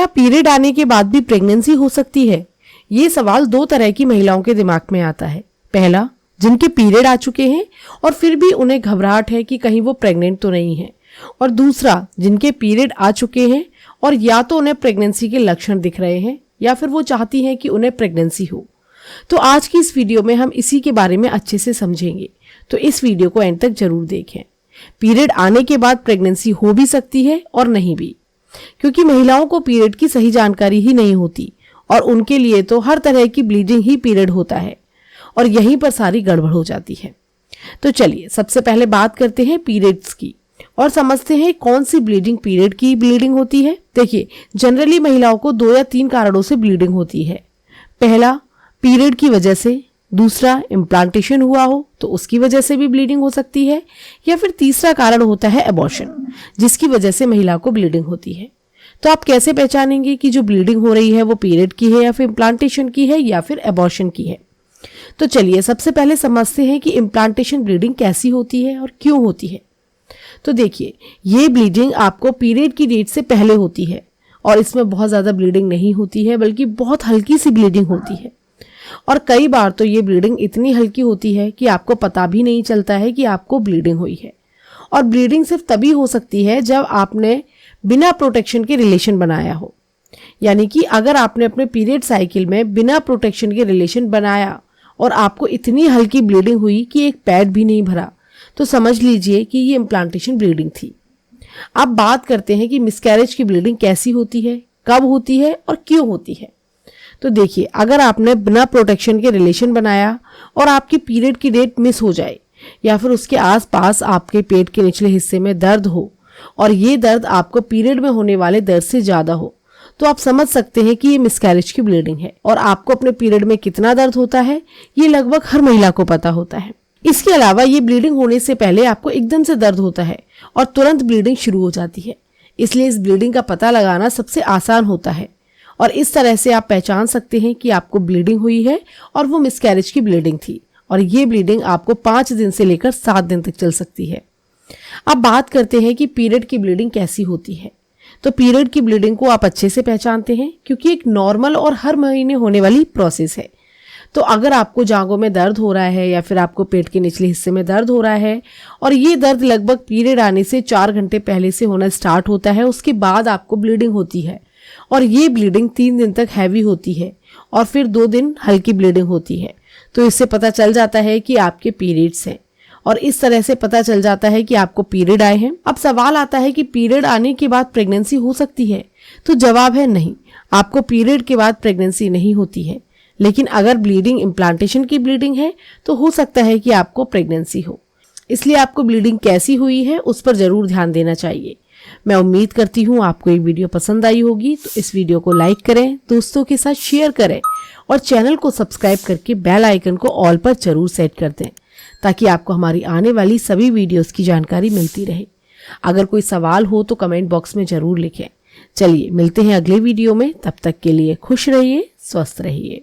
Period आने के बाद भी प्रेगनेंसी हो सकती है? ये सवाल दो तरह की महिलाओं के दिमाग में आता है। पहला, जिनके पीरियड आ चुके हैं और फिर भी उन्हें घबराहट है कि कहीं वो प्रेग्नेंट तो नहीं है, और दूसरा, जिनके पीरियड आ चुके हैं और या तो उन्हें प्रेगनेंसी के लक्षण दिख रहे हैं या फिर वो चाहती हैं कि उन्हें प्रेगनेंसी हो। तो आज की इस वीडियो में हम इसी के बारे में अच्छे से समझेंगे, तो इस वीडियो को एंड तक जरूर देखें। पीरियड आने के बाद प्रेगनेंसी हो भी सकती है और नहीं भी, क्योंकि महिलाओं को पीरियड की सही जानकारी ही नहीं होती और उनके लिए तो हर तरह की ब्लीडिंग ही पीरियड होता है और यहीं पर सारी गड़बड़ हो जाती है। तो चलिए सबसे पहले बात करते हैं पीरियड्स की और समझते हैं कौन सी ब्लीडिंग पीरियड की ब्लीडिंग होती है। देखिए, जनरली महिलाओं को 2 या 3 कारणों से ब्लीडिंग होती है। पहला, पीरियड की वजह से, दूसरा, इम्प्लांटेशन हुआ हो तो उसकी वजह से भी ब्लीडिंग हो सकती है, या फिर तीसरा कारण होता है एबॉर्शन, जिसकी वजह से महिला को ब्लीडिंग होती है। तो आप कैसे पहचानेंगे कि जो ब्लीडिंग हो रही है वो पीरियड की है या फिर इम्प्लांटेशन की है या फिर एबॉर्शन की है? तो चलिए सबसे पहले समझते हैं कि इम्प्लांटेशन ब्लीडिंग कैसी होती है और क्यों होती है। तो देखिए, ये ब्लीडिंग आपको पीरियड की डेट से पहले होती है और इसमें बहुत ज़्यादा ब्लीडिंग नहीं होती है, बल्कि बहुत हल्की सी ब्लीडिंग होती है। और कई बार तो ये ब्लीडिंग इतनी हल्की होती है कि आपको पता भी नहीं चलता है कि आपको ब्लीडिंग हुई है। और ब्लीडिंग सिर्फ तभी हो सकती है जब आपने बिना प्रोटेक्शन के रिलेशन बनाया हो, यानी कि अगर आपने अपने पीरियड साइकिल में बिना प्रोटेक्शन के रिलेशन बनाया और आपको इतनी हल्की ब्लीडिंग हुई कि एक पैड भी नहीं भरा, तो समझ लीजिए कि ये इम्प्लांटेशन ब्लीडिंग थी। अब बात करते हैं कि मिसकैरेज की ब्लीडिंग कैसी होती है, कब होती है और क्यों होती है। तो देखिए, अगर आपने बिना प्रोटेक्शन के रिलेशन बनाया और आपकी पीरियड की डेट मिस हो जाए या फिर उसके आसपास आपके पेट के निचले हिस्से में दर्द हो और ये दर्द आपको पीरियड में होने वाले दर्द से ज्यादा हो, तो आप समझ सकते हैं कि ये मिसकैरेज की ब्लीडिंग है। और आपको अपने पीरियड में कितना दर्द होता है ये लगभग हर महिला को पता होता है। इसके अलावा ये ब्लीडिंग होने से पहले आपको एकदम से दर्द होता है और तुरंत ब्लीडिंग शुरू हो जाती है, इसलिए इस ब्लीडिंग का पता लगाना सबसे आसान होता है और इस तरह से आप पहचान सकते हैं कि आपको ब्लीडिंग हुई है और वो मिसकैरेज की ब्लीडिंग थी। और ये ब्लीडिंग आपको 5 दिन से लेकर 7 दिन तक चल सकती है। अब बात करते हैं कि पीरियड की ब्लीडिंग कैसी होती है। तो पीरियड की ब्लीडिंग को आप अच्छे से पहचानते हैं क्योंकि एक नॉर्मल और हर महीने होने वाली प्रोसेस है। तो अगर आपको जांघों में दर्द हो रहा है या फिर आपको पेट के निचले हिस्से में दर्द हो रहा है और ये दर्द लगभग पीरियड आने से 4 घंटे पहले से होना स्टार्ट होता है, उसके बाद आपको ब्लीडिंग होती है और ये ब्लीडिंग 3 दिन तक हैवी होती है और फिर 2 दिन हल्की ब्लीडिंग होती है, तो इससे पता चल जाता है कि आपके पीरियड्स हैं और इस तरह से पता चल जाता है कि आपको पीरियड आए हैं। अब सवाल आता है कि पीरियड आने के बाद प्रेगनेंसी हो सकती है? तो जवाब है नहीं, आपको पीरियड के बाद प्रेगनेंसी नहीं होती है। लेकिन अगर ब्लीडिंग इम्प्लांटेशन की ब्लीडिंग है तो हो सकता है कि आपको प्रेगनेंसी हो। इसलिए आपको ब्लीडिंग कैसी हुई है उस पर जरूर ध्यान देना चाहिए। मैं उम्मीद करती हूँ आपको ये वीडियो पसंद आई होगी, तो इस वीडियो को लाइक करें, दोस्तों के साथ शेयर करें और चैनल को सब्सक्राइब करके बेल आइकन को ऑल पर जरूर सेट कर दें ताकि आपको हमारी आने वाली सभी वीडियोस की जानकारी मिलती रहे। अगर कोई सवाल हो तो कमेंट बॉक्स में जरूर लिखें। चलिए मिलते हैं अगले वीडियो में, तब तक के लिए खुश रहिए, स्वस्थ रहिए।